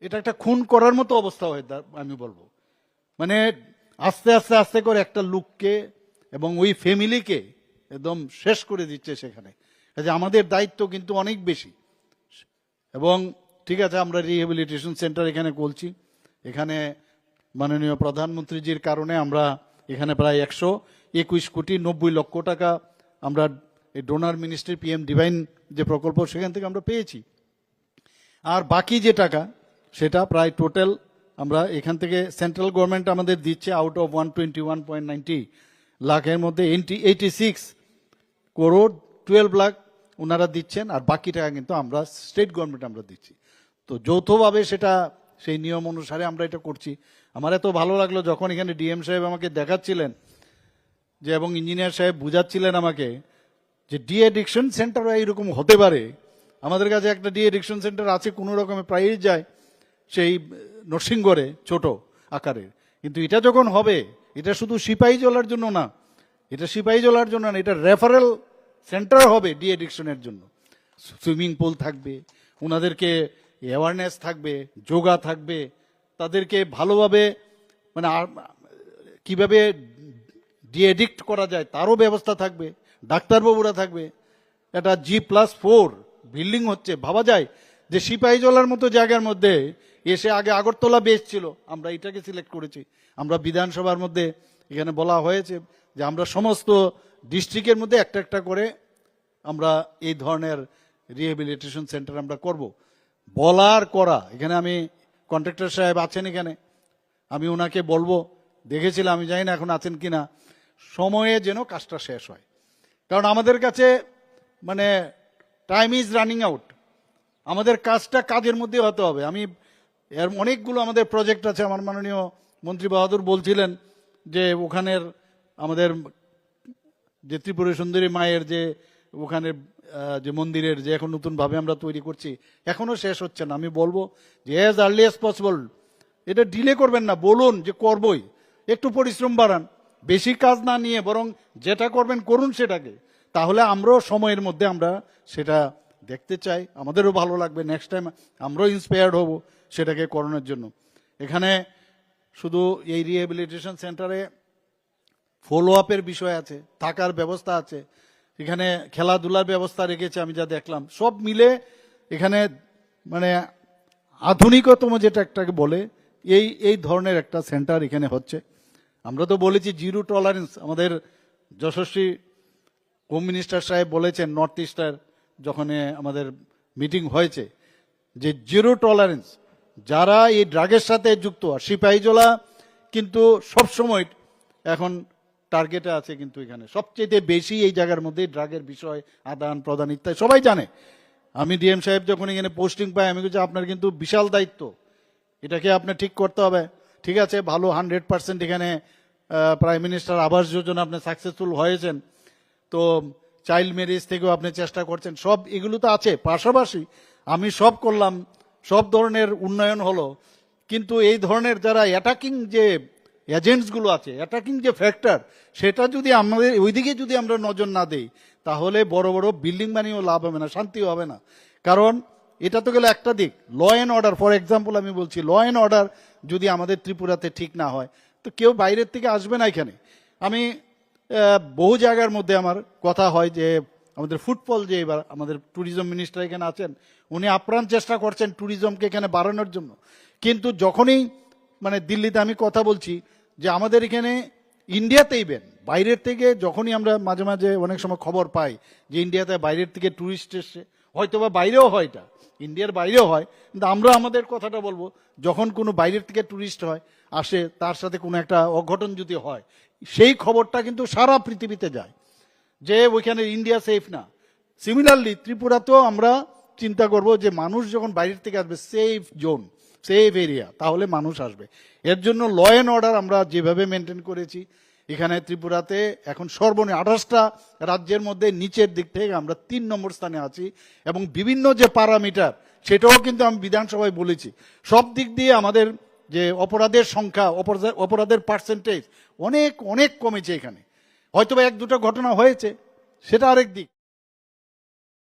এটা একটা খুন করার মতো অবস্থা হয় আমি বলবো। মানে আস্তে আস্তে আস্তে করে একটা লোককে এবং ওই ফ্যামিলিকে একদম শেষ করে দিচ্ছে সেখানে। কাজে আমাদের দায়িত্ব কিন্তু অনেক বেশি। এবং ঠিক আছে, আমরা রিহ্যাবিলিটেশন সেন্টার এখানে করছি। এখানে মাননীয় প্রধানমন্ত্রীজির কারণে আমরা এখানে প্রায় 121,90,00,000 টাকা আমরা এই ডোনার মিনিস্ট্রি PM ডিভাইন যে প্রকল্প সেখান থেকে আমরা পেয়েছি। আর বাকি যে টাকা সেটা প্রায় টোটাল আমরা এখান থেকে সেন্ট্রাল গভর্নমেন্ট আমাদের দিচ্ছে আউট অফ 121.90 লাখের মধ্যে 86 করোড় 12 লাখ ওনারা দিচ্ছেন, আর বাকি টাকা কিন্তু আমরা স্টেট গভর্নমেন্ট আমরা দিচ্ছি। তো যৌথভাবে সেটা সেই নিয়ম অনুসারে আমরা এটা করছি। আমার এত ভালো লাগলো যখন এখানে DM সাহেব আমাকে দেখাচ্ছিলেন যে, এবং ইঞ্জিনিয়ার সাহেব বুঝাচ্ছিলেন আমাকে যে ডি অ্যাডিকশন সেন্টারও এইরকম হতে পারে। আমাদের কাছে একটা ডি অ্যাডিকশন সেন্টার আছে, কোনো রকমে প্রায়ই যায় সেই নরসিংগড়ে ছোট আকারের। কিন্তু এটা যখন হবে, এটা শুধু সিপাহীজলার জন্য না, এটা সিপাহীজলার জন্য না, এটা রেফারেল সেন্টার হবে ডি অ্যাডিকশনের জন্য। সুইমিং পুল থাকবে, ওনাদেরকে অ্যাওয়ারনেস থাকবে, যোগা থাকবে, তাদেরকে ভালোভাবে মানে কিভাবে ডি অ্যাডিক্ট করা যায় তারও ব্যবস্থা থাকবে, ডাক্তারবাবুরা থাকবে। এটা G+4 বিল্ডিং হচ্ছে। ভাবা যায় যে সিপাহীজলার মতো জায়গার মধ্যে এসে আগে আগরতলা বেস ছিল, আমরা এটাকে সিলেক্ট করেছি। আমরা বিধানসভার মধ্যে এখানে বলা হয়েছে যে আমরা সমস্ত ডিস্ট্রিক্টের মধ্যে একটা একটা করে আমরা এই ধরনের রিহ্যাবিলিটেশন সেন্টার আমরা করব। বলার করা, এখানে আমি কন্ট্রাক্টর সাহেব আছেন এখানে, আমি ওনাকে বলবো, দেখেছিলাম, আমি জানি না এখন আছেন কিনা, সময়ে যেন কাজটা শেষ হয়। কারণ আমাদের কাছে মানে টাইম ইজ রানিং আউট। আমাদের কাজটা কাজের মধ্যে হতে হবে। আমি এর অনেকগুলো আমাদের প্রজেক্ট আছে। আমার মাননীয় মন্ত্রী বাহাদুর বলছিলেন যে ওখানের আমাদের যে ত্রিপুরা সুন্দরী মায়ের যে ওখানে যে মন্দিরের যে এখন নতুনভাবে আমরা তৈরি করছি, এখনো শেষ হচ্ছে না। আমি বলবো যে অ্যাজ আর্লি অ্যাজ পসিবল, এটা ডিলে করবেন না, বলুন যে করবই, একটু পরিশ্রম বাড়ান, বেশি কাজ না নিয়ে বরং যেটা করবেন করুন সেটাকে। তাহলে আমরাও সময়ের মধ্যে আমরা সেটা দেখতে চাই, আমাদেরও ভালো লাগবে, নেক্সট টাইম আমরাও ইন্সপায়ার্ড হব সেটাকে করানোর জন্য। এখানে শুধু এই রিহ্যাবিলিটেশন সেন্টারে ফলো আপের বিষয় আছে, থাকার ব্যবস্থা আছে, এখানে খেলাধুলার ব্যবস্থা রেখেছে আমি যা দেখলাম। সব মিলে এখানে মানে আধুনিকতম যেটা একটাকে বলে এই ধরনের একটা সেন্টার এখানে হচ্ছে। আমরা তো বলেছি জিরো টলারেন্স। আমাদের যশস্বী হোম মিনিস্টার সাহেব বলেছেন নর্থ ইস্টার যখন আমাদের মিটিং হয়েছে যে জিরো টলারেন্স। যারা এই ড্রাগের সাথে যুক্ত, আর সিপাহীজলা কিন্তু সবসময় এখন টার্গেটে আছে, কিন্তু এখানে সবচেয়ে বেশি এই জায়গার মধ্যে ড্রাগের বিষয় আদান প্রদান ইত্যাদি সবাই জানে। আমি DM সাহেব যখন এখানে পোস্টিং পাই আমি বলছি আপনার কিন্তু বিশাল দায়িত্ব, এটাকে আপনার ঠিক করতে হবে। ঠিক আছে, ভালো 100% এখানে প্রাইম মিনিস্টার আবাস যোজনা আপনি সাকসেসফুল হয়েছেন, তো চাইল্ড ম্যারেজ থেকেও আপনি চেষ্টা করছেন, সব এগুলো তো আছে। পাশাপাশি আমি সব করলাম, সব ধরনের উন্নয়ন হলো, কিন্তু এই ধরনের যারা অ্যাটাকিং যে এজেন্টসগুলো আছে, অ্যাটাকিং যে ফ্যাক্টর, সেটা যদি আমাদের ওইদিকে যদি আমরা নজর না দেই তাহলে বড় বড় বিল্ডিং বানিয়েও লাভ হবে না, শান্তিও হবে না। কারণ এটা তো গেলে একটা দিক, law and order. For example আমি বলছি, ল অ্যান্ড অর্ডার যদি আমাদের ত্রিপুরাতে ঠিক না হয় তো কেউ বাইরের থেকে আসবে না এখানে। আমি বহু জায়গার মধ্যে আমার কথা হয় যে আমাদের ফুটফল, যে এবার আমাদের ট্যুরিজম মিনিস্টার এখানে আছেন, উনি আপ্রাণ চেষ্টা করছেন ট্যুরিজমকে এখানে বাড়ানোর জন্য। কিন্তু যখনই মানে দিল্লিতে আমি কথা বলছি যে আমাদের এখানে ইন্ডিয়াতে ইভেন বাইরের থেকে যখনই আমরা মাঝে মাঝে অনেক সময় খবর পাই যে ইন্ডিয়াতে বাইরের থেকে ট্যুরিস্ট এসছে, হয়তো বা বাইরেও হয়, এটা ইন্ডিয়ার বাইরেও হয়, কিন্তু আমরা আমাদের কথাটা বলবো, যখন কোনো বাইরের থেকে ট্যুরিস্ট হয় আসে, তার সাথে কোনো একটা অঘটন যদি হয়, সেই খবরটা কিন্তু সারা পৃথিবীতে যায় যে ওইখানে ইন্ডিয়া সেফ না। সিমিলারলি ত্রিপুরাতেও আমরা চিন্তা করব যে মানুষ যখন বাইরের থেকে আসবে, সেফ জোন, সেফ এরিয়া, তাহলে মানুষ আসবে। এর জন্য ল অ্যান্ড অর্ডার আমরা যেভাবে মেনটেন করেছি এখানে ত্রিপুরাতে এখন সর্বনিম্ন 28টা রাজ্যের মধ্যে নিচের দিক থেকে আমরা 3 নম্বর স্থানে আছি। এবং বিভিন্ন যে প্যারামিটার সেটাও কিন্তু আমি বিধানসভায় বলেছি, সব দিক দিয়ে আমাদের যে অপরাধের সংখ্যা, অপরাধের পার্সেন্টেজ অনেক অনেক কমেছে এখানে। হয়তো বা 1-2টা ঘটনা হয়েছে, সেটা আরেক দিক।